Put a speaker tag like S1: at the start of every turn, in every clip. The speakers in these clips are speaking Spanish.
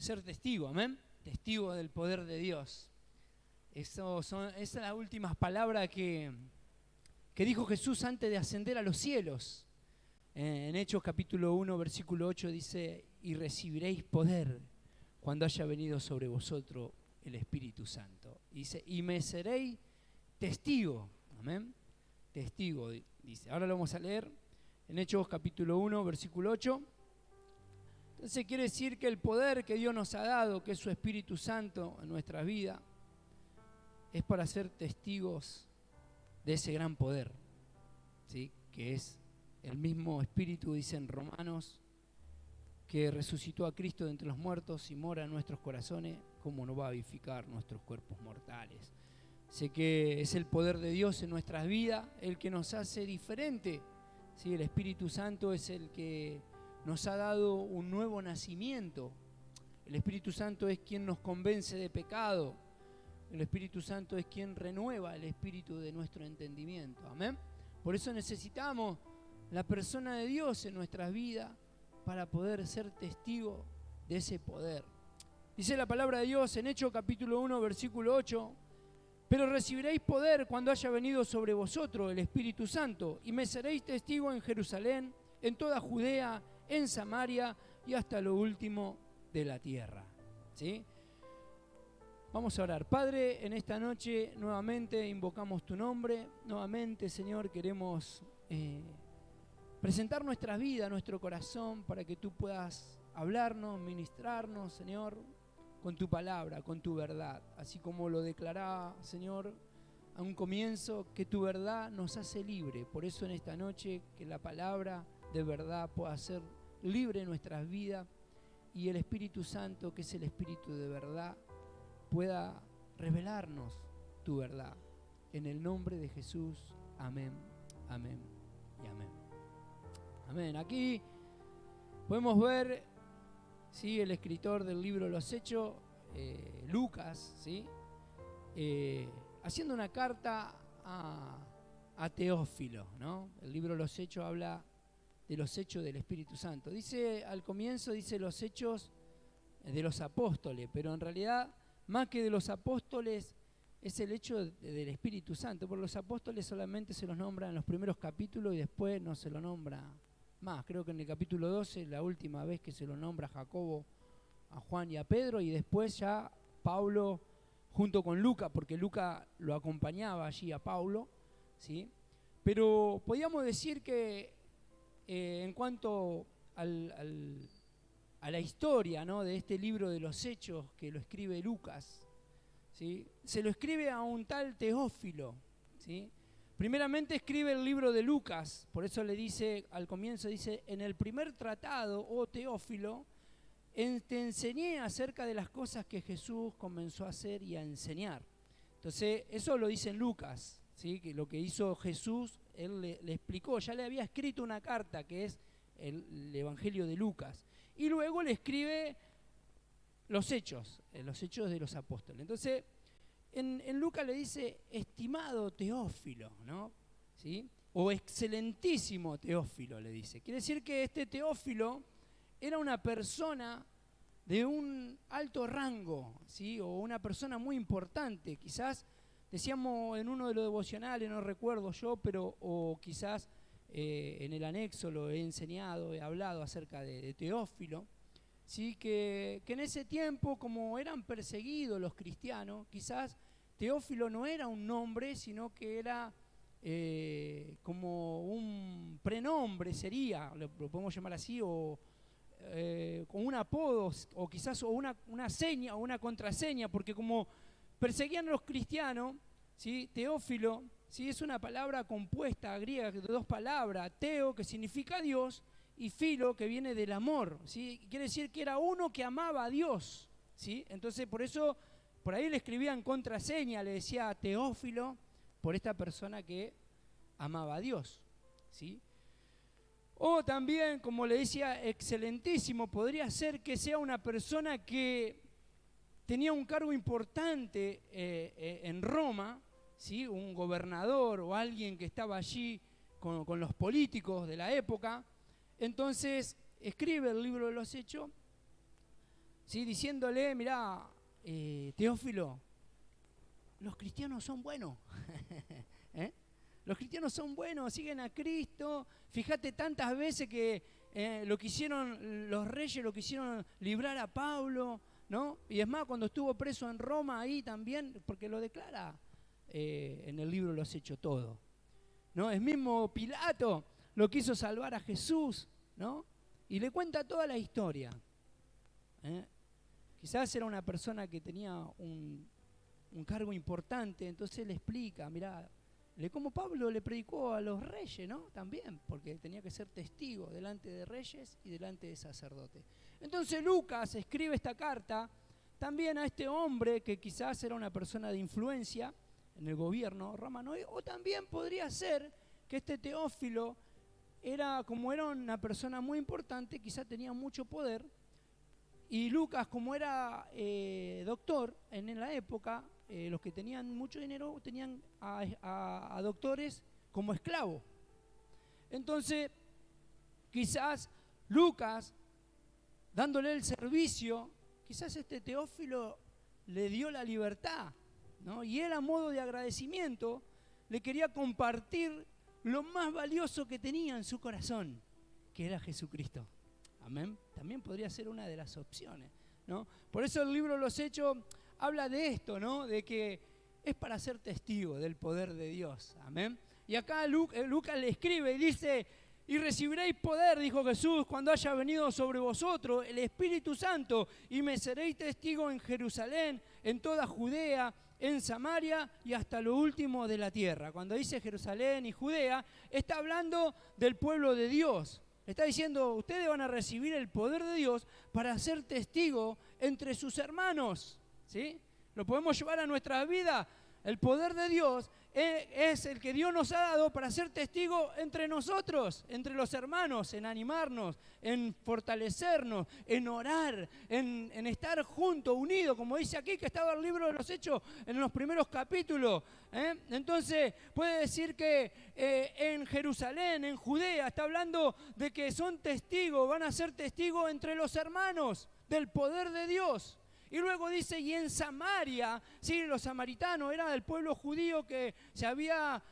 S1: ser testigo, amén. Testigo del poder de Dios. Esas son las últimas palabras que dijo Jesús antes de ascender a los cielos. En Hechos capítulo 1, versículo 8 dice: y recibiréis poder cuando haya venido sobre vosotros el Espíritu Santo. Dice: y me seréis testigo. Amén. Testigo, dice. Ahora lo vamos a leer en Hechos capítulo 1, versículo 8. Entonces quiere decir que el poder que Dios nos ha dado, que es su Espíritu Santo en nuestras vidas, es para ser testigos de ese gran poder, ¿sí? Que es el mismo Espíritu, dice en Romanos, que resucitó a Cristo de entre los muertos y mora en nuestros corazones, ¿cómo no va a vivificar nuestros cuerpos mortales? Sé que es el poder de Dios en nuestras vidas el que nos hace diferente, ¿sí? El Espíritu Santo es el que nos ha dado un nuevo nacimiento. El Espíritu Santo es quien nos convence de pecado. El Espíritu Santo es quien renueva el espíritu de nuestro entendimiento. Amén. Por eso necesitamos la persona de Dios en nuestras vidas para poder ser testigo de ese poder. Dice la palabra de Dios en Hechos capítulo 1, versículo 8: pero recibiréis poder cuando haya venido sobre vosotros el Espíritu Santo, y me seréis testigo en Jerusalén, en toda Judea, en Samaria y hasta lo último de la tierra. ¿Sí? Vamos a orar. Padre, en esta noche nuevamente invocamos tu nombre. Nuevamente, Señor, queremos presentar nuestras vidas, nuestro corazón, para que tú puedas hablarnos, ministrarnos, Señor, con tu palabra, con tu verdad. Así como lo declaraba, Señor, a un comienzo, que tu verdad nos hace libre. Por eso en esta noche, que la palabra de verdad pueda ser libre en nuestras vidas, y el Espíritu Santo, que es el Espíritu de verdad, pueda revelarnos tu verdad. En el nombre de Jesús, amén, amén y amén. Amén. Aquí podemos ver, ¿sí?, el escritor del libro de los Hechos, Lucas, ¿sí?, haciendo una carta a Teófilo, ¿no? El libro de los Hechos habla de los hechos del Espíritu Santo. Dice al comienzo, dice los hechos de los apóstoles, pero en realidad más que de los apóstoles es el hecho del Espíritu Santo, porque los apóstoles solamente se los nombra en los primeros capítulos y después no se lo nombra más. Creo que en el capítulo 12, la última vez que se lo nombra a Jacobo, a Juan y a Pedro, y después ya Pablo junto con Lucas, porque Lucas lo acompañaba allí a Pablo, ¿sí? Pero podríamos decir que en cuanto a la historia, ¿no?, de este libro de los Hechos que lo escribe Lucas, ¿sí?, se lo escribe a un tal Teófilo, ¿sí? Primeramente escribe el libro de Lucas, por eso le dice al comienzo, dice: en el primer tratado, oh Teófilo, te enseñé acerca de las cosas que Jesús comenzó a hacer y a enseñar. Entonces eso lo dice en Lucas, ¿sí?, que lo que hizo Jesús, él le explicó, ya le había escrito una carta que es el Evangelio de Lucas, y luego le escribe los hechos de los apóstoles. Entonces en Lucas le dice: estimado Teófilo, ¿no? ¿Sí? O excelentísimo Teófilo le dice. Quiere decir que este Teófilo era una persona de un alto rango, ¿sí?, o una persona muy importante. Quizás decíamos en uno de los devocionales, no recuerdo yo, pero o quizás en el anexo lo he enseñado, he hablado acerca de Teófilo, ¿sí?, que en ese tiempo, como eran perseguidos los cristianos, quizás Teófilo no era un nombre, sino que era como un prenombre, sería, lo podemos llamar así, o con un apodo, o quizás una seña o una contraseña, porque como perseguían a los cristianos, ¿sí?, Teófilo, ¿sí?, es una palabra compuesta griega de dos palabras: teo, que significa Dios, y filo, que viene del amor, ¿sí? Quiere decir que era uno que amaba a Dios, ¿sí? Entonces por eso por ahí le escribían contraseña, le decía Teófilo, por esta persona que amaba a Dios, ¿sí? O también, como le decía, excelentísimo, podría ser que sea una persona que tenía un cargo importante en Roma, ¿sí?, un gobernador o alguien que estaba allí con los políticos de la época. Entonces escribe el libro de los Hechos ¿sí? Diciéndole, mirá, Teófilo, los cristianos son buenos. ¿Eh? Los cristianos son buenos, siguen a Cristo. Fíjate tantas veces que lo que hicieron los reyes, lo quisieron librar a Pablo, ¿no? Y es más, cuando estuvo preso en Roma, ahí también, porque lo declara en el libro Los Hechos todo, ¿no? El mismo Pilato lo quiso salvar a Jesús, ¿no? Y le cuenta toda la historia. Quizás era una persona que tenía un cargo importante, entonces le explica, mirá, como Pablo le predicó a los reyes, ¿no? También, porque tenía que ser testigo delante de reyes y delante de sacerdotes. Entonces Lucas escribe esta carta también a este hombre que quizás era una persona de influencia en el gobierno romano, o también podría ser que este Teófilo era una persona muy importante, quizás tenía mucho poder, y Lucas, como era doctor en la época, los que tenían mucho dinero tenían a doctores como esclavos. Entonces, quizás Lucas, dándole el servicio, quizás este Teófilo le dio la libertad, ¿no? Y él, a modo de agradecimiento, le quería compartir lo más valioso que tenía en su corazón, que era Jesucristo. Amén. También podría ser una de las opciones, ¿no? Por eso el libro Los Hechos habla de esto, ¿no? De que es para ser testigo del poder de Dios. Amén. Y acá Lucas le escribe y dice: y recibiréis poder, dijo Jesús, cuando haya venido sobre vosotros el Espíritu Santo, y me seréis testigo en Jerusalén, en toda Judea, en Samaria y hasta lo último de la tierra. Cuando dice Jerusalén y Judea, está hablando del pueblo de Dios. Está diciendo, ustedes van a recibir el poder de Dios para ser testigo entre sus hermanos, ¿sí? Lo podemos llevar a nuestra vida. El poder de Dios es el que Dios nos ha dado para ser testigo entre nosotros, entre los hermanos, en animarnos, en fortalecernos, en orar, en estar juntos, unidos, como dice aquí que estaba el libro de los Hechos en los primeros capítulos. Entonces puede decir que en Jerusalén, en Judea, está hablando de que son testigos, van a ser testigos entre los hermanos del poder de Dios. Y luego dice, y en Samaria, sí, los samaritanos eran el pueblo judío que se había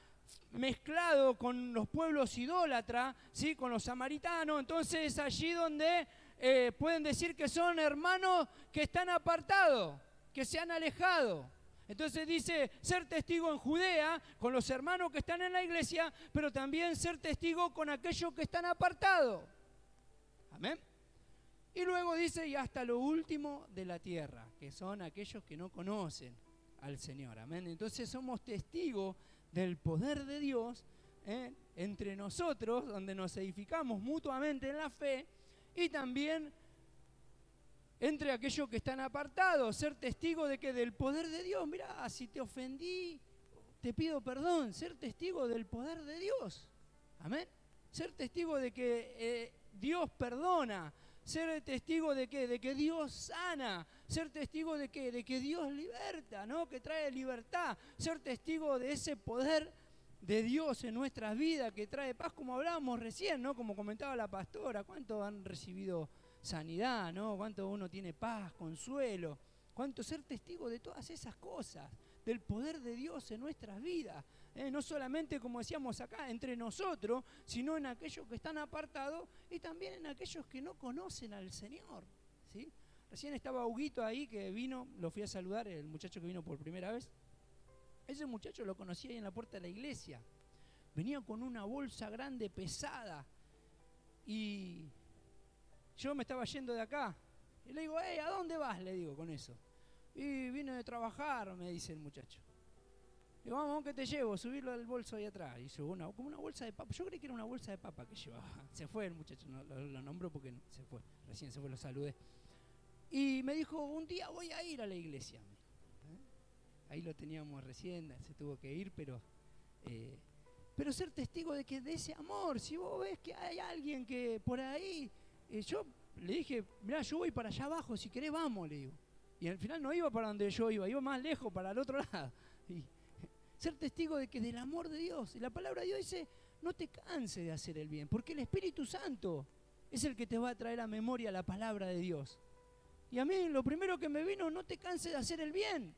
S1: mezclado con los pueblos idólatras, sí, con los samaritanos. Entonces es allí donde pueden decir que son hermanos que están apartados, que se han alejado. Entonces dice, ser testigo en Judea, con los hermanos que están en la iglesia, pero también ser testigo con aquellos que están apartados. Amén. Y luego dice, y hasta lo último de la tierra, que son aquellos que no conocen al Señor. Amén. Entonces somos testigos del poder de Dios entre nosotros, donde nos edificamos mutuamente en la fe, y también entre aquellos que están apartados, ser testigo de que del poder de Dios, mirá, si te ofendí, te pido perdón, ser testigo del poder de Dios. Amén. Ser testigo de que Dios perdona. Ser testigo de qué, de que Dios sana, ser testigo de qué, de que Dios liberta, ¿no? Que trae libertad, ser testigo de ese poder de Dios en nuestras vidas que trae paz, como hablábamos recién, ¿no? Como comentaba la pastora, ¿cuántos han recibido sanidad, ¿no? ¿Cuánto uno tiene paz, consuelo? ¿Cuánto ser testigo de todas esas cosas, del poder de Dios en nuestras vidas? No solamente, como decíamos acá, entre nosotros, sino en aquellos que están apartados y también en aquellos que no conocen al Señor, ¿sí? Recién estaba Huguito ahí que vino, lo fui a saludar, el muchacho que vino por primera vez. Ese muchacho lo conocí ahí en la puerta de la iglesia. Venía con una bolsa grande, pesada, y yo me estaba yendo de acá. Y le digo, ¿a dónde vas? Le digo con eso. Y vine de trabajar, me dice el muchacho. Digo, vamos, que te llevo, subirlo al bolso ahí atrás. Y yo, como una bolsa de papa. Yo creí que era una bolsa de papa que llevaba. Se fue el muchacho, no, lo nombró porque se fue. Recién se fue, lo saludé. Y me dijo, un día voy a ir a la iglesia. Ahí lo teníamos recién, se tuvo que ir, pero ser testigo de que de ese amor, si vos ves que hay alguien que por ahí, yo le dije, mirá, yo voy para allá abajo, si querés vamos, le digo. Y al final no iba para donde yo iba más lejos, para el otro lado. Y ser testigo de que del amor de Dios. Y la palabra de Dios dice, no te canses de hacer el bien, porque el Espíritu Santo es el que te va a traer a memoria la palabra de Dios. Y a mí lo primero que me vino, no te canses de hacer el bien.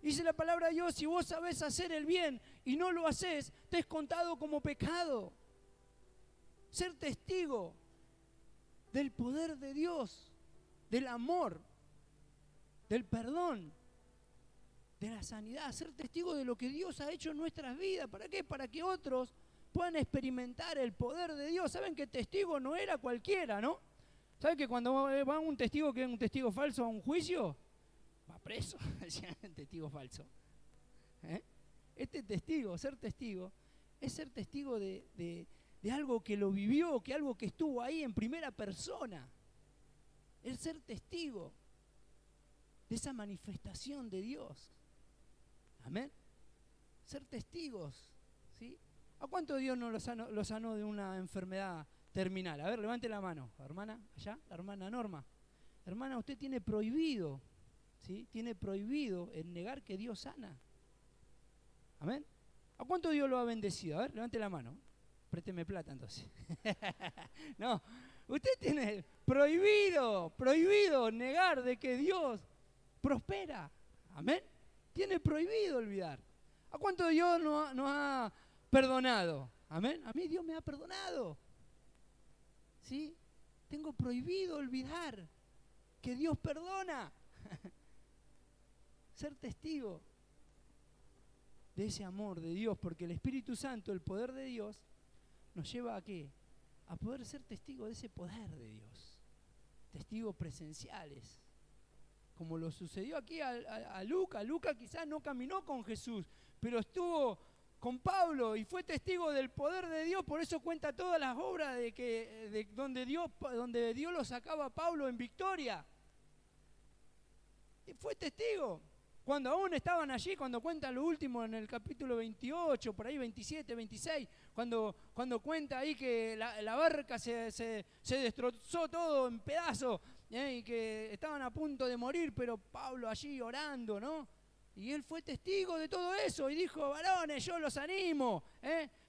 S1: Dice la palabra de Dios, si vos sabés hacer el bien y no lo haces, te es contado como pecado. Ser testigo del poder de Dios, del amor, del perdón, de la sanidad, ser testigo de lo que Dios ha hecho en nuestras vidas. ¿Para qué? Para que otros puedan experimentar el poder de Dios. Saben que testigo no era cualquiera, ¿no? ¿Saben que cuando va un testigo que es un testigo falso a un juicio? Va preso, testigo falso. Este testigo, ser testigo, es ser testigo de algo que lo vivió, que algo que estuvo ahí en primera persona. Es ser testigo de esa manifestación de Dios. Amén. Ser testigos, ¿sí? ¿A cuánto Dios no lo sanó de una enfermedad terminal? A ver, levante la mano, hermana, allá, la hermana Norma. Hermana, usted tiene prohibido, ¿sí? Tiene prohibido el negar que Dios sana. Amén. ¿A cuánto Dios lo ha bendecido? A ver, levante la mano. Présteme plata entonces. No, usted tiene prohibido negar de que Dios prospera. Amén. Tiene prohibido olvidar. ¿A cuánto Dios nos ha perdonado? Amén. A mí Dios me ha perdonado. ¿Sí? Tengo prohibido olvidar que Dios perdona. Ser testigo de ese amor de Dios, porque el Espíritu Santo, el poder de Dios, nos lleva a ¿qué? A poder ser testigos de ese poder de Dios. Testigos presenciales. Como lo sucedió aquí a Lucas. Lucas quizás no caminó con Jesús, pero estuvo con Pablo y fue testigo del poder de Dios. Por eso cuenta todas las obras donde Dios lo sacaba a Pablo en victoria. Y fue testigo. Cuando aún estaban allí, cuando cuenta lo último en el capítulo 28, por ahí 27, 26, cuando cuenta ahí que la barca se destrozó todo en pedazos, y que estaban a punto de morir, pero Pablo allí orando, ¿no? Y él fue testigo de todo eso y dijo, varones, yo los animo,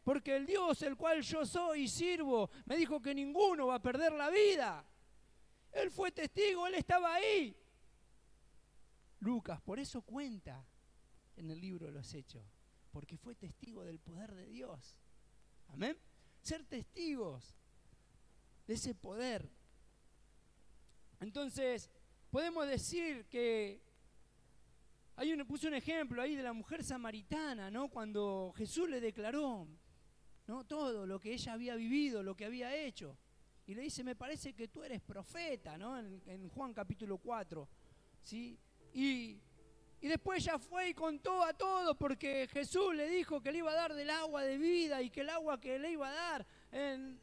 S1: porque el Dios el cual yo soy y sirvo, me dijo que ninguno va a perder la vida. Él fue testigo, él estaba ahí. Lucas, por eso cuenta en el libro de los Hechos, porque fue testigo del poder de Dios. Amén. Ser testigos de ese poder. Entonces, podemos decir que puse un ejemplo ahí de la mujer samaritana, ¿no? Cuando Jesús le declaró, ¿no? Todo lo que ella había vivido, lo que había hecho. Y le dice, me parece que tú eres profeta, ¿no? En Juan capítulo 4, ¿sí? Y después ella fue y contó a todos porque Jesús le dijo que le iba a dar del agua de vida y que el agua que le iba a dar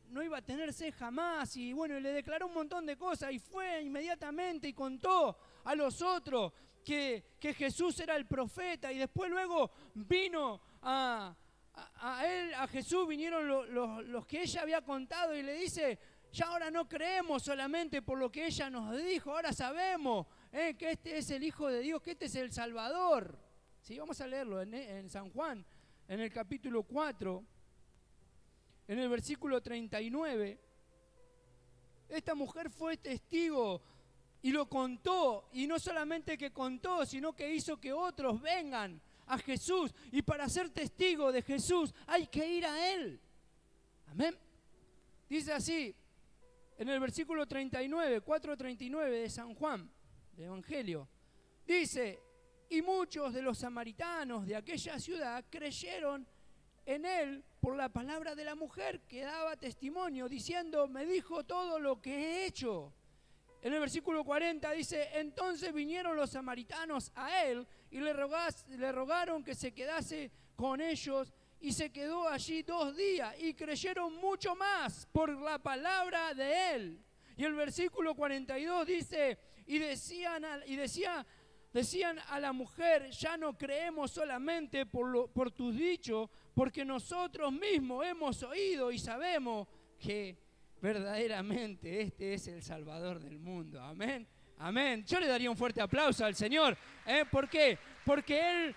S1: no iba a tener sed jamás. Y bueno, le declaró un montón de cosas y fue inmediatamente y contó a los otros que Jesús era el profeta. Y después luego vino a Jesús, vinieron los que ella había contado y le dice, ya ahora no creemos solamente por lo que ella nos dijo, ahora sabemos que este es el Hijo de Dios, que este es el Salvador. ¿Sí? Vamos a leerlo en San Juan, en el capítulo 4, en el versículo 39. Esta mujer fue testigo y lo contó, y no solamente que contó, sino que hizo que otros vengan a Jesús. Y para ser testigo de Jesús hay que ir a Él. Amén. Dice así, en el versículo 39, 4:39 de San Juan, del Evangelio, dice, y muchos de los samaritanos de aquella ciudad creyeron en él por la palabra de la mujer que daba testimonio, diciendo, me dijo todo lo que he hecho. En el versículo 40 dice, entonces vinieron los samaritanos a él y le rogaron que se quedase con ellos, y se quedó allí 2 días y creyeron mucho más por la palabra de él. Y el versículo 42 dice, decían a la mujer, ya no creemos solamente por tus dichos, porque nosotros mismos hemos oído y sabemos que verdaderamente este es el Salvador del mundo. Amén. Amén. Yo le daría un fuerte aplauso al Señor. ¿Por qué? Porque Él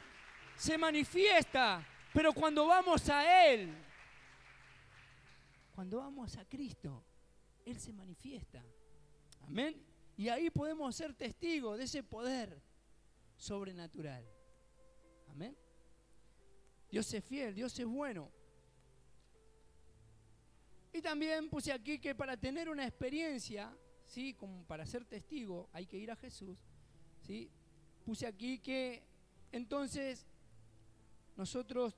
S1: se manifiesta. Pero cuando vamos a Él, cuando vamos a Cristo, Él se manifiesta. Amén. Y ahí podemos ser testigos de ese poder sobrenatural. Amén. Dios es fiel, Dios es bueno. Y también puse aquí que para tener una experiencia, ¿sí?, como para ser testigo, hay que ir a Jesús, ¿sí? Puse aquí que entonces nosotros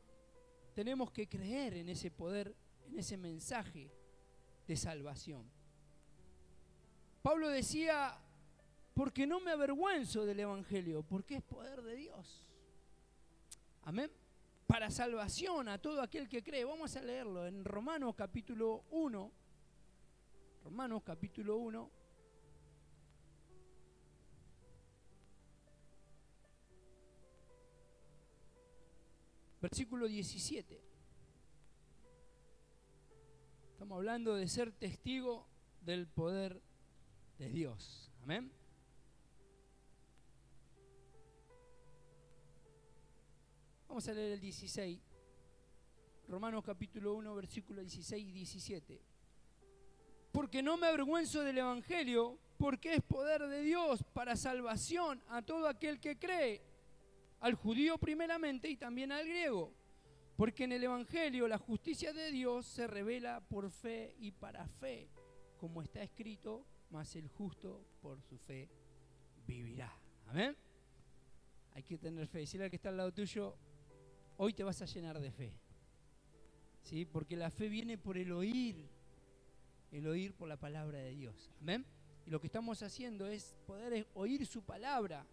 S1: tenemos que creer en ese poder, en ese mensaje de salvación. Pablo decía, porque no me avergüenzo del Evangelio, porque es poder de Dios. Amén. Para salvación a todo aquel que cree. Vamos a leerlo en Romanos capítulo 1. Romanos capítulo 1. Versículo 17. Estamos hablando de ser testigo del poder de Dios. Amén. Vamos a leer el 16. Romanos capítulo 1, versículo 16 y 17. Porque no me avergüenzo del Evangelio, porque es poder de Dios para salvación a todo aquel que cree, al judío primeramente y también al griego. Porque en el Evangelio la justicia de Dios se revela por fe y para fe, como está escrito, mas el justo por su fe vivirá. Amén. Hay que tener fe. Decirle al que está al lado tuyo, hoy te vas a llenar de fe. ¿Sí? Porque la fe viene por el oír por la palabra de Dios. Amén. Y lo que estamos haciendo es poder oír su palabra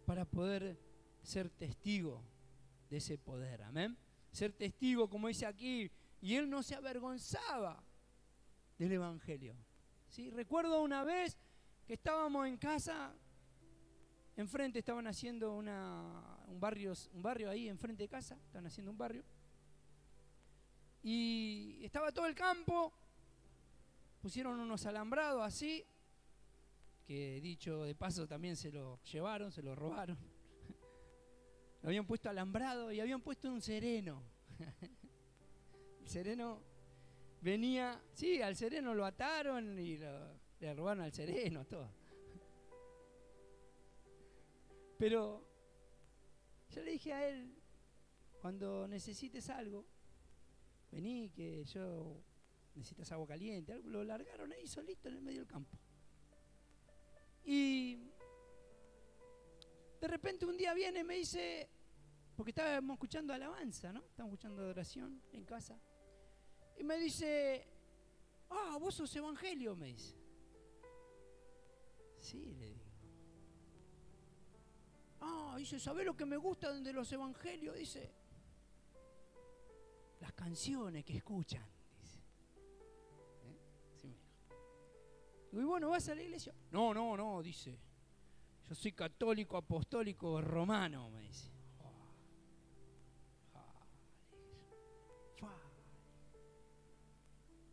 S1: para poder ser testigo de ese poder. Amén. Ser testigo, como dice aquí, y él no se avergonzaba del Evangelio. ¿Sí? Recuerdo una vez que estábamos en casa, enfrente estaban haciendo un barrio ahí enfrente de casa, estaban haciendo un barrio, y estaba todo el campo, pusieron unos alambrados así, que dicho de paso también se lo llevaron, se lo robaron. Lo habían puesto alambrado y habían puesto un sereno. El sereno venía, sí, al sereno lo ataron y le robaron al sereno, todo. Pero yo le dije a él, cuando necesites algo, vení, que yo necesitas agua caliente, algo, lo largaron ahí solito en el medio del campo. Y de repente un día viene y me dice, porque estábamos escuchando alabanza, ¿no? Estábamos escuchando adoración en casa. Y me dice, vos sos Evangelio, me dice. Sí, le digo. Dice, ¿sabés lo que me gusta de los Evangelios? Dice, las canciones que escuchan, dice. Sí, me dijo. Digo, ¿y vos no vas a la iglesia? No, dice. Yo soy católico, apostólico, romano, me dice.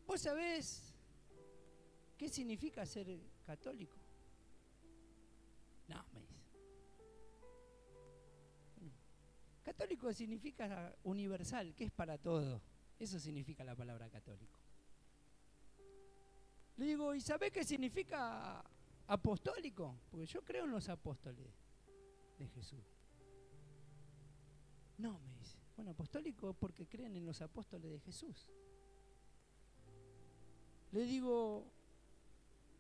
S1: ¿Vos sabés qué significa ser católico? No, me dice. Católico significa universal, que es para todo. Eso significa la palabra católico. Le digo, ¿y sabés qué significa apostólico? Porque yo creo en los apóstoles de Jesús. No, me dice. Bueno, apostólico porque creen en los apóstoles de Jesús. Le digo,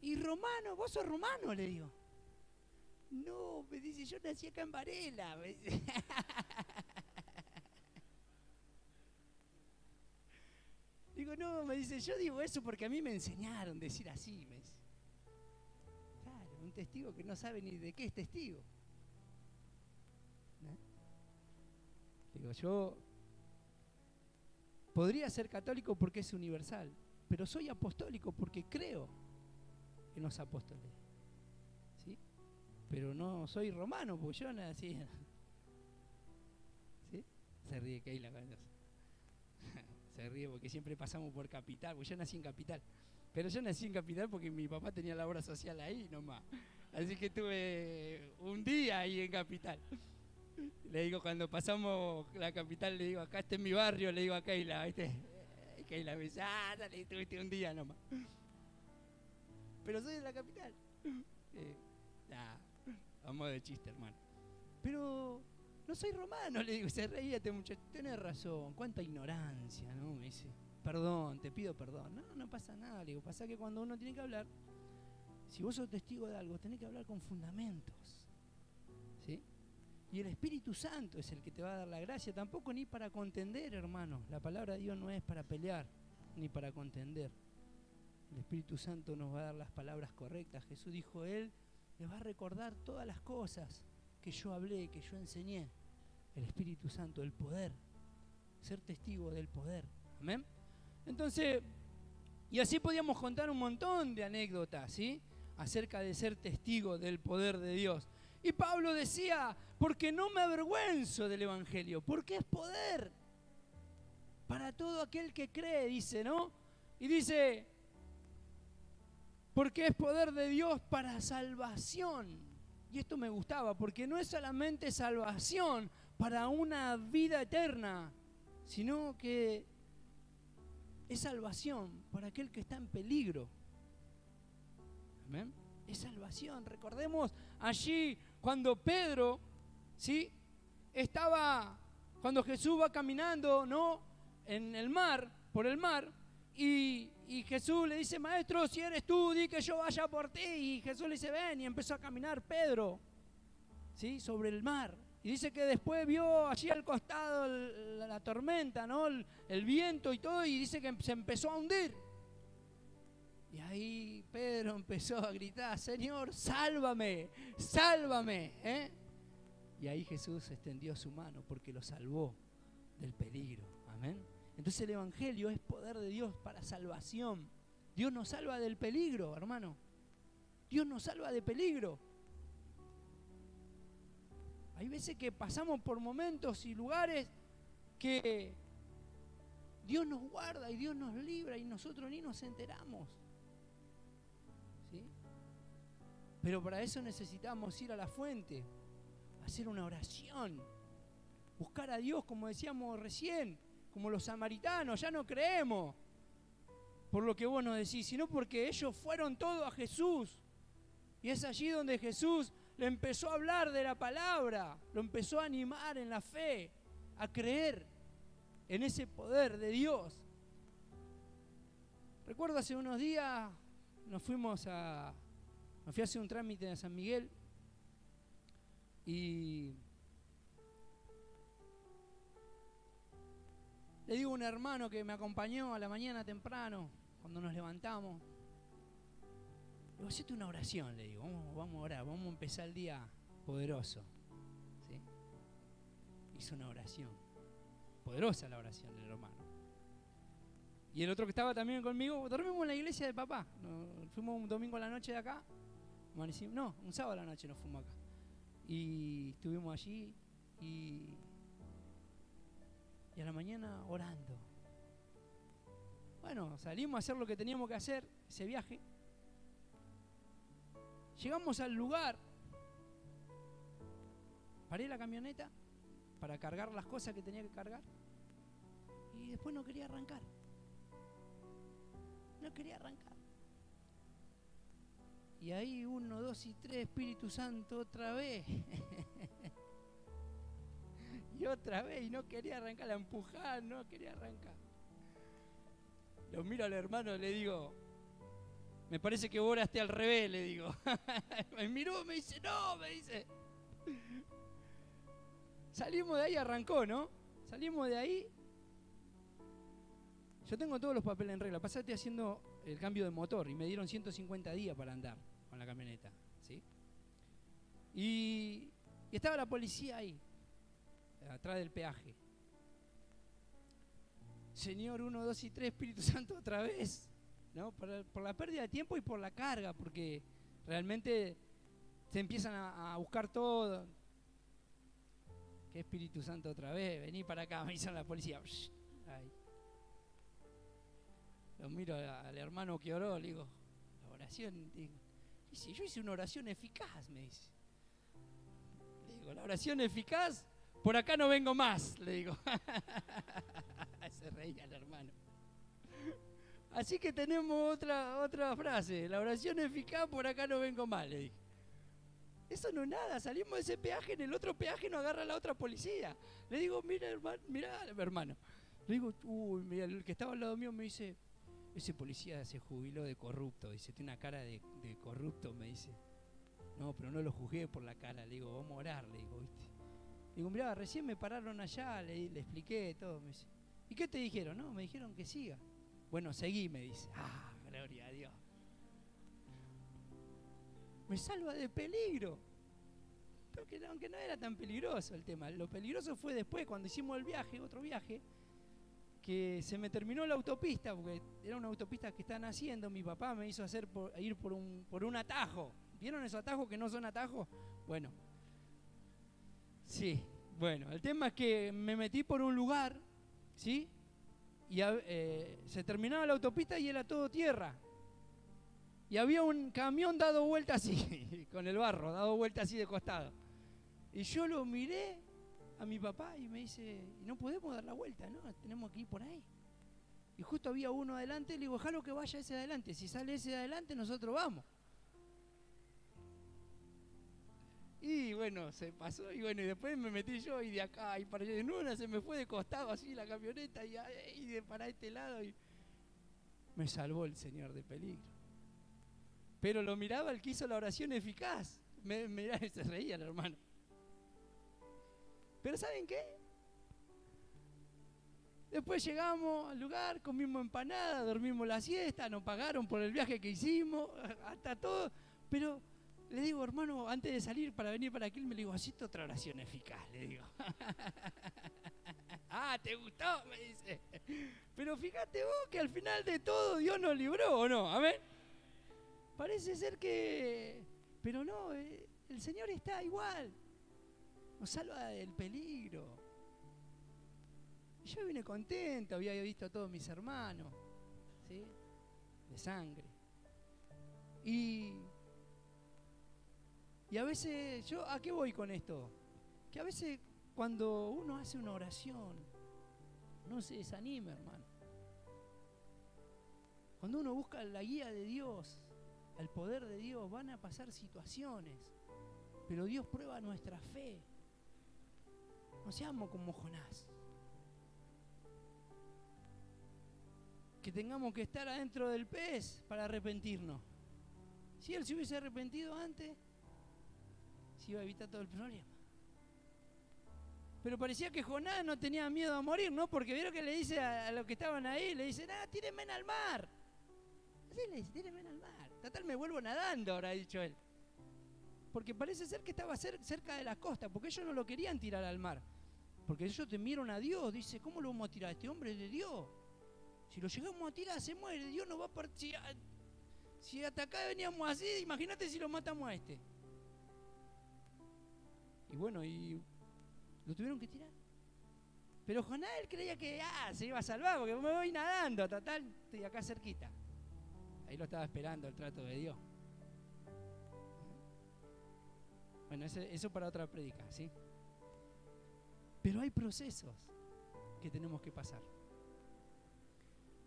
S1: ¿y romano? ¿Vos sos romano? Le digo. No, me dice, yo nací acá en Varela. Me dice. Digo, no, me dice, yo digo eso porque a mí me enseñaron a decir así, me dice. Claro, un testigo que no sabe ni de qué es testigo. ¿No? Digo, yo podría ser católico porque es universal, pero soy apostólico porque creo en los apóstoles. ¿Sí? Pero no soy romano porque yo nací. ¿Sí? Se ríe Keila con eso. Se ríe porque siempre pasamos por Capital, porque yo nací en Capital. Pero yo nací en Capital porque mi papá tenía la obra social ahí nomás. Así que tuve un día ahí en Capital. Le digo, cuando pasamos la Capital, le digo, acá está en mi barrio, le digo a Keila, ¿viste? Y Keila me dice, dale, tuviste un día nomás. Pero soy de la Capital. Nah, vamos de chiste, hermano. Pero no soy romano, le digo. Se reía este muchacho. Tenés razón, cuánta ignorancia, ¿no? Me dice, perdón, te pido perdón. No, no pasa nada, le digo. Pasa que cuando uno tiene que hablar, si vos sos testigo de algo, tenés que hablar con fundamentos, ¿sí? Y el Espíritu Santo es el que te va a dar la gracia. Tampoco ni para contender, hermano. La palabra de Dios no es para pelear, ni para contender. El Espíritu Santo nos va a dar las palabras correctas. Jesús dijo, Él les va a recordar todas las cosas que yo hablé, que yo enseñé. El Espíritu Santo, el poder. Ser testigo del poder. ¿Amén? Entonces, y así podíamos contar un montón de anécdotas, ¿sí? Acerca de ser testigo del poder de Dios. Y Pablo decía, porque no me avergüenzo del Evangelio, porque es poder para todo aquel que cree, dice, ¿no? Y dice, porque es poder de Dios para salvación. Y esto me gustaba, porque no es solamente salvación para una vida eterna, sino que es salvación para aquel que está en peligro. Amén. Es salvación. Recordemos allí cuando Pedro, ¿sí? Cuando Jesús va caminando, ¿no? En el mar, por el mar, y Jesús le dice, maestro, si eres tú, di que yo vaya por ti. Y Jesús le dice, ven, y empezó a caminar Pedro, ¿sí? Sobre el mar. Y dice que después vio allí al costado la tormenta, ¿no? El viento y todo, y dice que se empezó a hundir. Y ahí Pedro empezó a gritar, Señor, sálvame, sálvame, ¿eh? Y ahí Jesús extendió su mano porque lo salvó del peligro. Amén. Entonces el Evangelio es poder de Dios para salvación. Dios nos salva del peligro, hermano. Dios nos salva de peligro. Hay veces que pasamos por momentos y lugares que Dios nos guarda y Dios nos libra y nosotros ni nos enteramos. ¿Sí? Pero para eso necesitamos ir a la fuente, hacer una oración, buscar a Dios, como decíamos recién, como los samaritanos. Ya no creemos por lo que vos nos decís, sino porque ellos fueron todos a Jesús. Y es allí donde Jesús le empezó a hablar de la palabra, lo empezó a animar en la fe, a creer en ese poder de Dios. Recuerdo hace unos días me fui a hacer un trámite a San Miguel y le digo a un hermano que me acompañó a la mañana temprano, cuando nos levantamos, le digo, hacete una oración, le digo, vamos a orar, vamos a empezar el día poderoso. ¿Sí? Hizo una oración, poderosa la oración del hermano. Y el otro que estaba también conmigo, dormimos en la iglesia de papá. Fuimos un domingo a la noche de acá. Un sábado a la noche nos fuimos acá. Y estuvimos allí y a la mañana orando. Bueno, salimos a hacer lo que teníamos que hacer, ese viaje. Llegamos al lugar. Paré la camioneta para cargar las cosas que tenía que cargar. Y después no quería arrancar. No quería arrancar. Y ahí 1, 2 y 3, Espíritu Santo, otra vez. Y otra vez, y no quería arrancar, la empujar, no quería arrancar. Lo miro al hermano y le digo, me parece que vos oraste al revés, le digo. Me miró, me dice, no, me dice. Salimos de ahí, arrancó, ¿no? Salimos de ahí. Yo tengo todos los papeles en regla. Pasaste haciendo el cambio de motor y me dieron 150 días para andar con la camioneta, ¿sí? Y estaba la policía ahí, atrás del peaje. Señor, 1, 2 y 3, Espíritu Santo otra vez, ¿no? Por la pérdida de tiempo y por la carga, porque realmente se empiezan a buscar todo. ¿Qué Espíritu Santo otra vez? Vení para acá, me dice la policía. Ahí. Lo miro al hermano que oró, le digo, la oración, dice, yo hice una oración eficaz, me dice. Le digo, la oración eficaz, por acá no vengo más, le digo. Se reía el hermano. Así que tenemos otra frase, la oración eficaz, por acá no vengo más, le dije. Eso no es nada, salimos de ese peaje, en el otro peaje nos agarra la otra policía. Le digo, mira hermano. Le digo, uy, mira, el que estaba al lado mío me dice, ese policía se jubiló de corrupto, dice, tiene una cara de corrupto, me dice. No, pero no lo juzgué por la cara, le digo, vamos a orar, le digo, ¿viste? Le digo, mirá, recién me pararon allá, le expliqué todo, me dice. ¿Y qué te dijeron? No, me dijeron que siga. Bueno, seguí, me dice. Ah, gloria a Dios. Me salva de peligro. Porque aunque no era tan peligroso el tema, lo peligroso fue después, cuando hicimos el viaje, otro viaje, que se me terminó la autopista, porque era una autopista que están haciendo, mi papá me hizo ir por un atajo. ¿Vieron esos atajos que no son atajos? Bueno, sí, bueno, el tema es que me metí por un lugar, ¿sí? Y se terminaba la autopista y era todo tierra. Y había un camión dado vuelta así, con el barro, dado vuelta así de costado. Y yo lo miré a mi papá y me dice, no podemos dar la vuelta, ¿no? Tenemos que ir por ahí. Y justo había uno adelante, le digo, déjalo que vaya ese de adelante. Si sale ese de adelante, nosotros vamos. Y bueno, se pasó y bueno, y después me metí yo y de acá y para allá. En una se me fue de costado así la camioneta y de para este lado y me salvó el Señor de peligro. Pero lo miraba el que hizo la oración eficaz. Mirá, se reía el hermano. Pero ¿saben qué? Después llegamos al lugar, comimos empanada, dormimos la siesta, nos pagaron por el viaje que hicimos, hasta todo. Pero le digo, hermano, antes de salir para venir para aquí, me digo, hacete otra oración eficaz, le digo. Ah, ¿te gustó? Me dice. Pero fíjate vos que al final de todo Dios nos libró, ¿o no? Amén. Parece ser que... Pero no, el Señor está igual. Nos salva del peligro. Y yo vine contento, había visto a todos mis hermanos, ¿sí? De sangre. Y a veces, ¿a qué voy con esto? Que a veces cuando uno hace una oración, no se desanime, hermano. Cuando uno busca la guía de Dios, el poder de Dios, van a pasar situaciones, pero Dios prueba nuestra fe. No seamos como Jonás, que tengamos que estar adentro del pez para arrepentirnos. Si él se hubiese arrepentido antes, se iba a evitar todo el problema. Pero parecía que Jonás no tenía miedo a morir, ¿no? Porque vieron que le dice a los que estaban ahí, le dicen, tírenme al mar. Así le dice, tírenme al mar. Total, me vuelvo nadando, habrá dicho él. Porque parece ser que estaba cerca de la costa, porque ellos no lo querían tirar al mar. Porque ellos temieron a Dios. Dice, ¿cómo lo vamos a tirar? Este hombre es de Dios. Si lo llegamos a tirar, se muere. Dios nos va a partir. Si hasta acá veníamos así, imagínate si lo matamos a este. Y bueno, y lo tuvieron que tirar. Pero Jonás, él creía que se iba a salvar, porque me voy nadando, total, estoy acá cerquita. Ahí lo estaba esperando el trato de Dios. Bueno, eso para otra prédica, ¿sí? Pero hay procesos que tenemos que pasar.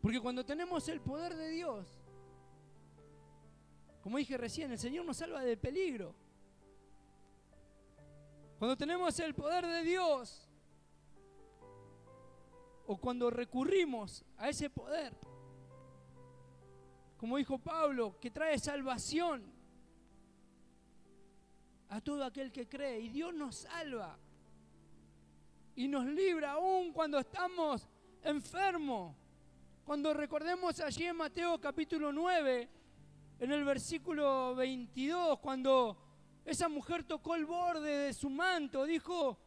S1: Porque cuando tenemos el poder de Dios, como dije recién, el Señor nos salva del peligro. Cuando tenemos el poder de Dios, o cuando recurrimos a ese poder, como dijo Pablo, que trae salvación a todo aquel que cree, y Dios nos salva y nos libra aún cuando estamos enfermos. Cuando recordemos allí en Mateo capítulo 9, en el versículo 22, cuando esa mujer tocó el borde de su manto, dijo,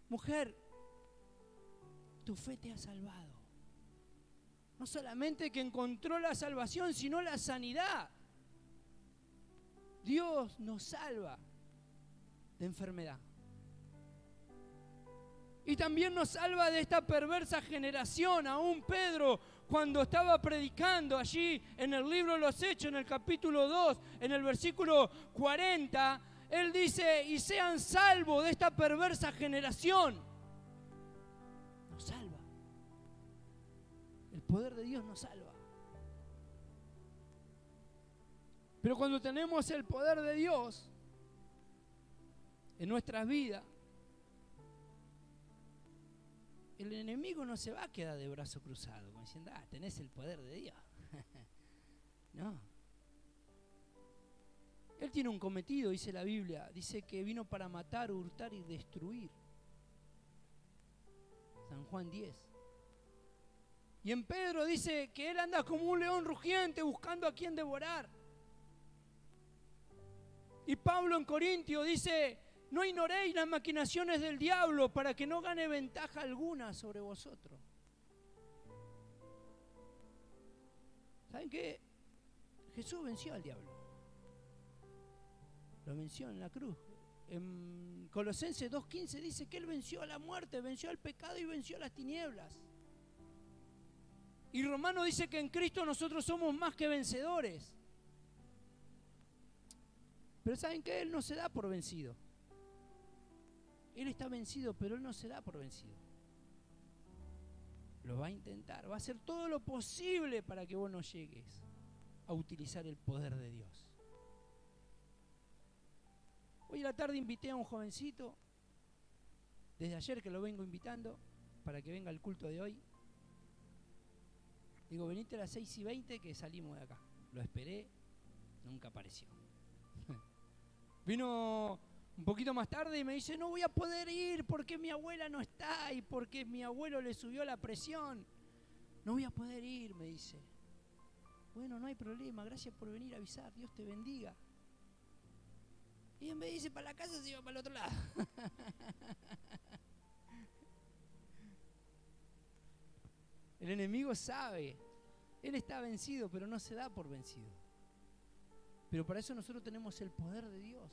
S1: mujer, tu fe te ha salvado. No solamente que encontró la salvación, sino la sanidad. Dios nos salva de enfermedad. Y también nos salva de esta perversa generación. Aún Pedro, cuando estaba predicando allí en el libro de los Hechos, en el capítulo 2, en el versículo 40, él dice, y sean salvos de esta perversa generación. Nos salva. El poder de Dios nos salva. Pero cuando tenemos el poder de Dios, en nuestras vidas, el enemigo no se va a quedar de brazo cruzado, como diciendo, tenés el poder de Dios. No. Él tiene un cometido, dice la Biblia, dice que vino para matar, hurtar y destruir. San Juan 10. Y en Pedro dice que él anda como un león rugiente buscando a quien devorar. Y Pablo en Corintios dice, no ignoréis las maquinaciones del diablo para que no gane ventaja alguna sobre vosotros. ¿Saben qué? Jesús venció al diablo. Lo venció en la cruz. En Colosenses 2:15 dice que Él venció a la muerte, venció al pecado y venció a las tinieblas. Y Romano dice que en Cristo nosotros somos más que vencedores. Pero ¿saben qué? Él no se da por vencido. Él está vencido, pero Él no se da por vencido. Lo va a intentar, va a hacer todo lo posible para que vos no llegues a utilizar el poder de Dios. Hoy a la tarde invité a un jovencito, desde ayer que lo vengo invitando, para que venga al culto de hoy. Digo, venite a las 6:20 que salimos de acá. Lo esperé, nunca apareció. Vino un poquito más tarde y me dice, no voy a poder ir porque mi abuela no está y porque mi abuelo le subió la presión. No voy a poder ir, me dice. Bueno, no hay problema, gracias por venir a avisar, Dios te bendiga. Y en vez de irse para la casa, se iba para el otro lado. El enemigo sabe, él está vencido, pero no se da por vencido. Pero para eso nosotros tenemos el poder de Dios.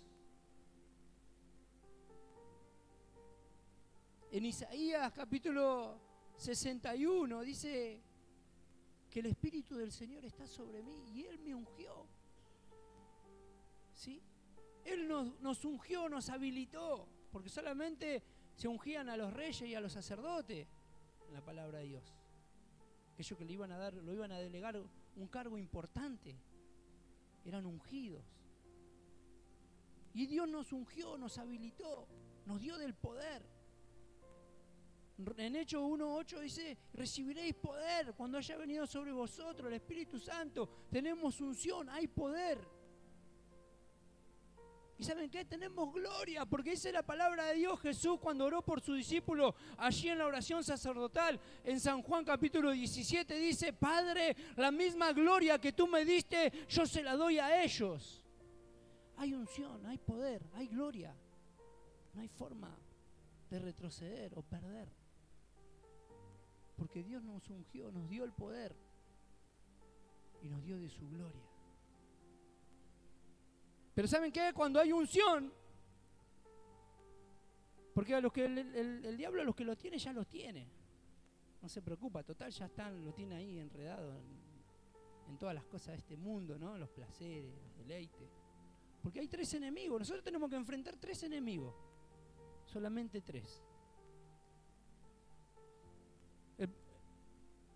S1: En Isaías capítulo 61 dice que el Espíritu del Señor está sobre mí y Él me ungió. ¿Sí? Él nos ungió, nos habilitó, porque solamente se ungían a los reyes y a los sacerdotes en la palabra de Dios. Aquellos que le iban a dar, lo iban a delegar un cargo importante, eran ungidos. Y Dios nos ungió, nos habilitó, nos dio del poder. En Hechos 1:8 dice, recibiréis poder cuando haya venido sobre vosotros el Espíritu Santo. Tenemos unción, hay poder. ¿Y saben qué? Tenemos gloria, porque esa es la palabra de Dios. Jesús cuando oró por su discípulo, allí en la oración sacerdotal, en San Juan capítulo 17, dice, Padre, la misma gloria que tú me diste, yo se la doy a ellos. Hay unción, hay poder, hay gloria. No hay forma de retroceder o perder. Porque Dios nos ungió, nos dio el poder y nos dio de su gloria. Pero ¿saben qué? Cuando hay unción, porque a los que el diablo a los que lo tiene ya los tiene. No se preocupa, total ya lo tiene ahí enredado en todas las cosas de este mundo, ¿no? Los placeres, los deleites. Porque hay 3 enemigos, nosotros tenemos que enfrentar 3 enemigos. Solamente 3.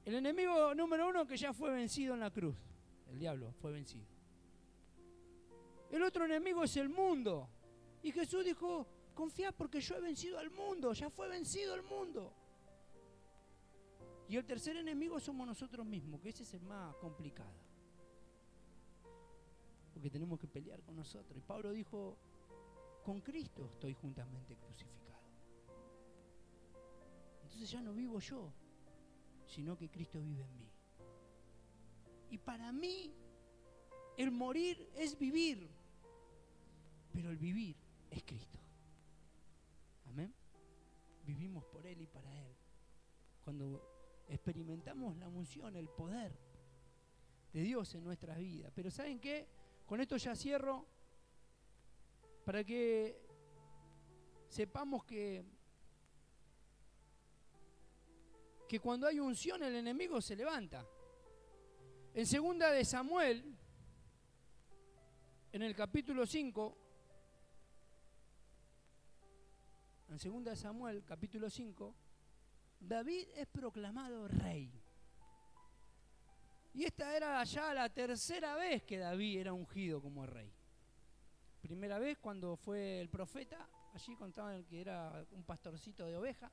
S1: El enemigo número 1 que ya fue vencido en la cruz. El diablo fue vencido. El otro enemigo es el mundo. Y Jesús dijo, confía porque yo he vencido al mundo, ya fue vencido el mundo. Y el tercer enemigo somos nosotros mismos, que ese es el más complicado. Porque tenemos que pelear con nosotros. Y Pablo dijo, con Cristo estoy juntamente crucificado. Entonces ya no vivo yo, sino que Cristo vive en mí. Y para mí, el morir es vivir, pero el vivir es Cristo. Amén. Vivimos por Él y para Él. Cuando experimentamos la unción, el poder de Dios en nuestras vidas. Pero ¿saben qué? Con esto ya cierro, para que sepamos que cuando hay unción el enemigo se levanta. En 2 de Samuel, en el capítulo 5, en 2 de Samuel, capítulo 5, David es proclamado rey. Y esta era ya la tercera vez que David era ungido como rey. Primera vez cuando fue el profeta, allí contaban que era un pastorcito de oveja.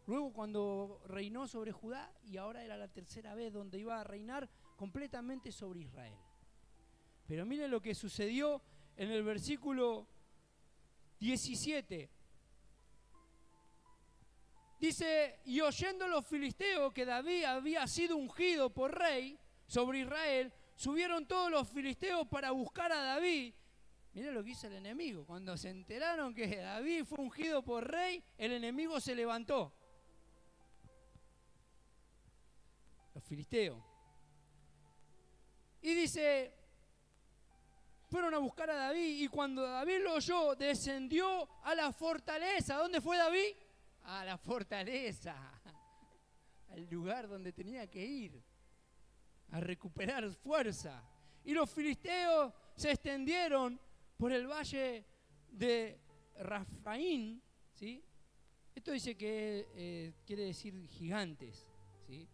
S1: Luego cuando reinó sobre Judá, y ahora era la tercera vez donde iba a reinar completamente sobre Israel. Pero miren lo que sucedió en el versículo 17. Dice, y oyendo los filisteos que David había sido ungido por rey sobre Israel, subieron todos los filisteos para buscar a David. Miren lo que hizo el enemigo. Cuando se enteraron que David fue ungido por rey, el enemigo se levantó. Los filisteos. Y dice, fueron a buscar a David, y cuando David lo oyó, descendió a la fortaleza. ¿Dónde fue David? A la fortaleza, al lugar donde tenía que ir, a recuperar fuerza. Y los filisteos se extendieron por el valle de Rafaín, ¿sí? Esto dice que quiere decir gigantes, ¿sí?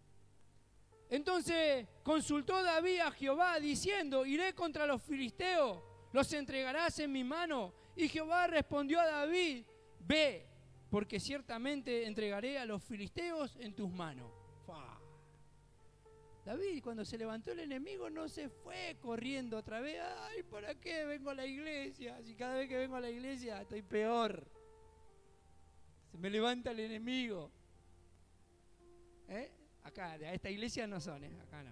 S1: Entonces consultó David a Jehová diciendo, iré contra los filisteos, los entregarás en mi mano. Y Jehová respondió a David, ve, porque ciertamente entregaré a los filisteos en tus manos. ¡Fua! David, cuando se levantó el enemigo, no se fue corriendo otra vez. ¡Ay, ¿para qué vengo a la iglesia? Si cada vez que vengo a la iglesia estoy peor. Se me levanta el enemigo. Acá, a esta iglesia no son, acá no.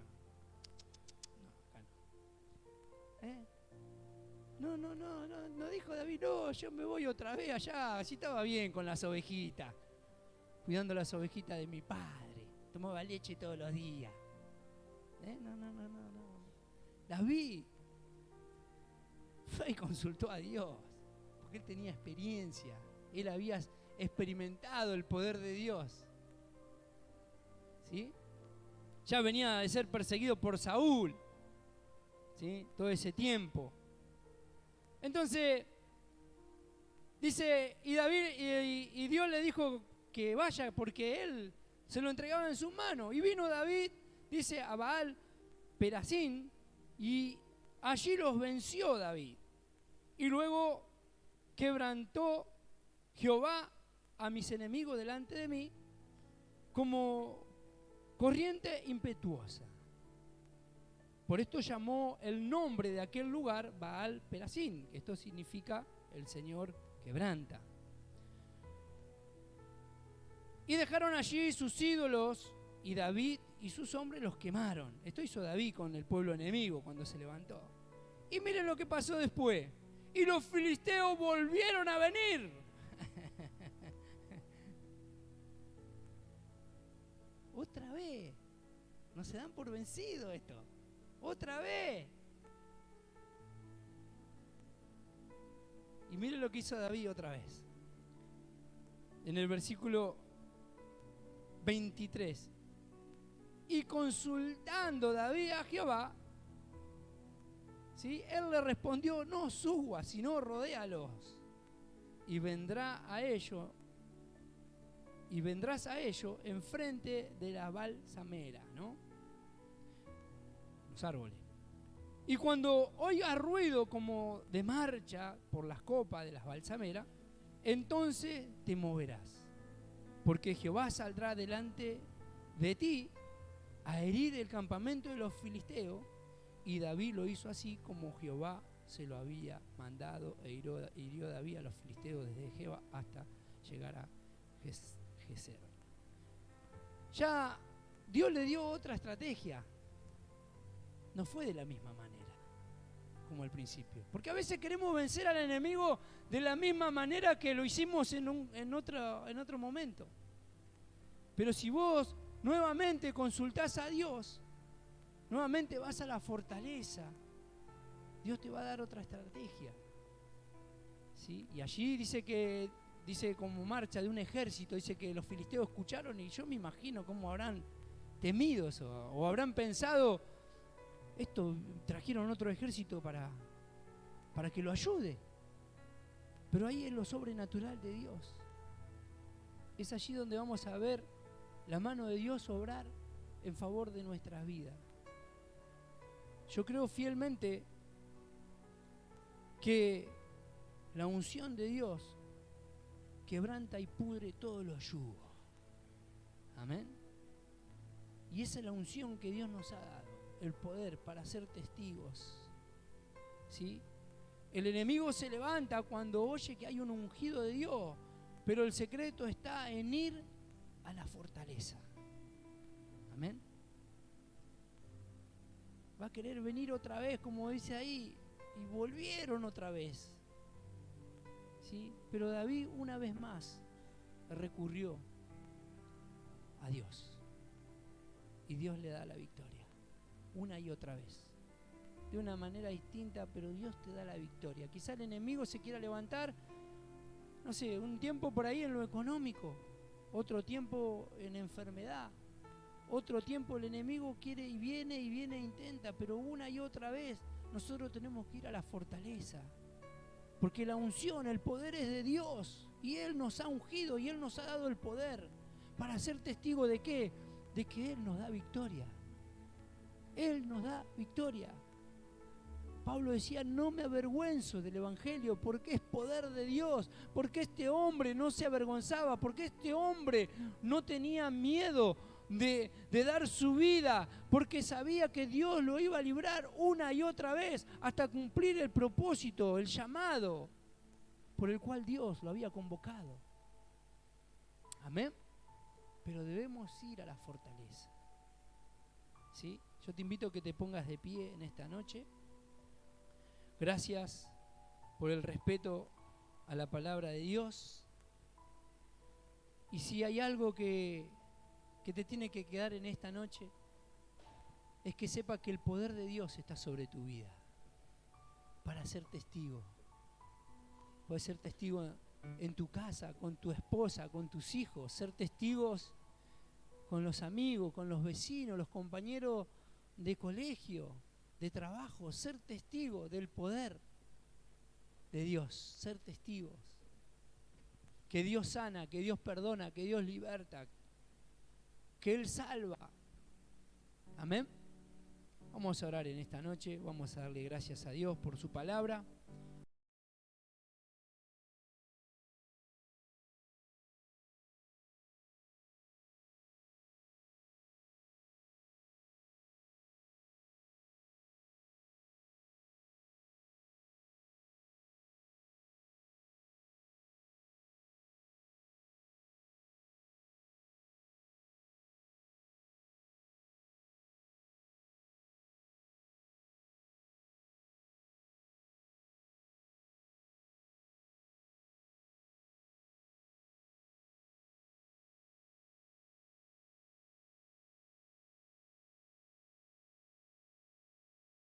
S1: No, acá no. No dijo David, no, yo me voy otra vez allá. Así estaba bien con las ovejitas, cuidando las ovejitas de mi padre. Tomaba leche todos los días. No. David fue y consultó a Dios, porque él tenía experiencia. Él había experimentado el poder de Dios. ¿Sí? Ya venía de ser perseguido por Saúl, ¿sí? Todo ese tiempo. Entonces, dice, y David, y Dios le dijo que vaya, porque él se lo entregaba en sus manos. Y vino David, dice, a Baal Perasín, y allí los venció David. Y luego quebrantó Jehová a mis enemigos delante de mí, como corriente impetuosa. Por esto llamó el nombre de aquel lugar Baal Perasín, que esto significa el Señor quebranta. Y dejaron allí sus ídolos, y David y sus hombres los quemaron. Esto hizo David con el pueblo enemigo cuando se levantó. Y miren lo que pasó después. Y los filisteos volvieron a venir. Otra vez. No se dan por vencido esto. Otra vez. Y miren lo que hizo David otra vez. En el versículo 23. Y consultando David a Jehová, ¿sí? Él le respondió, no subas, sino rodéalos. Y vendrás a ellos enfrente de la balsamera, ¿no? Los árboles. Y cuando oigas ruido como de marcha por las copas de las balsameras, entonces te moverás, porque Jehová saldrá delante de ti a herir el campamento de los filisteos. Y David lo hizo así como Jehová se lo había mandado, e hirió David a los filisteos desde Jeba hasta llegar a Geser. Ya Dios le dio otra estrategia. No fue de la misma manera como al principio, porque a veces queremos vencer al enemigo de la misma manera que lo hicimos en otro momento. Pero si vos nuevamente consultás a Dios, nuevamente vas a la fortaleza, Dios te va a dar otra estrategia, ¿sí? Y allí dice como marcha de un ejército, dice que los filisteos escucharon, y yo me imagino cómo habrán temido eso, o habrán pensado, esto trajeron otro ejército para que lo ayude. Pero ahí es lo sobrenatural de Dios. Es allí donde vamos a ver la mano de Dios obrar en favor de nuestras vidas. Yo creo fielmente que la unción de Dios quebranta y pudre todos los yugos. Amén. Y esa es la unción que Dios nos ha dado, el poder para ser testigos. ¿Sí? El enemigo se levanta cuando oye que hay un ungido de Dios, pero el secreto está en ir a la fortaleza. Amén. Va a querer venir otra vez, como dice ahí, y volvieron otra vez. ¿Sí? Pero David una vez más recurrió a Dios. Y Dios le da la victoria, una y otra vez. De una manera distinta, pero Dios te da la victoria. Quizá el enemigo se quiera levantar, no sé, un tiempo por ahí en lo económico, otro tiempo en enfermedad, otro tiempo el enemigo quiere y viene e intenta, pero una y otra vez nosotros tenemos que ir a la fortaleza. Porque la unción, el poder es de Dios, y Él nos ha ungido y Él nos ha dado el poder para ser testigo de ¿qué? De que Él nos da victoria. Él nos da victoria. Pablo decía, no me avergüenzo del Evangelio porque es poder de Dios, porque este hombre no se avergonzaba, porque este hombre no tenía miedo de dar su vida, porque sabía que Dios lo iba a librar una y otra vez hasta cumplir el propósito, el llamado por el cual Dios lo había convocado. Amén. Pero debemos ir a la fortaleza. ¿Sí? Yo te invito a que te pongas de pie en esta noche. Gracias por el respeto a la palabra de Dios. Y si hay algo que te tiene que quedar en esta noche, es que sepa que el poder de Dios está sobre tu vida para ser testigo. Puedes ser testigo en tu casa, con tu esposa, con tus hijos, ser testigos con los amigos, con los vecinos, los compañeros de colegio, de trabajo, ser testigo del poder de Dios, ser testigos. Que Dios sana, que Dios perdona, que Dios liberta, que Él salva. Amén. Vamos a orar en esta noche, vamos a darle gracias a Dios por su palabra.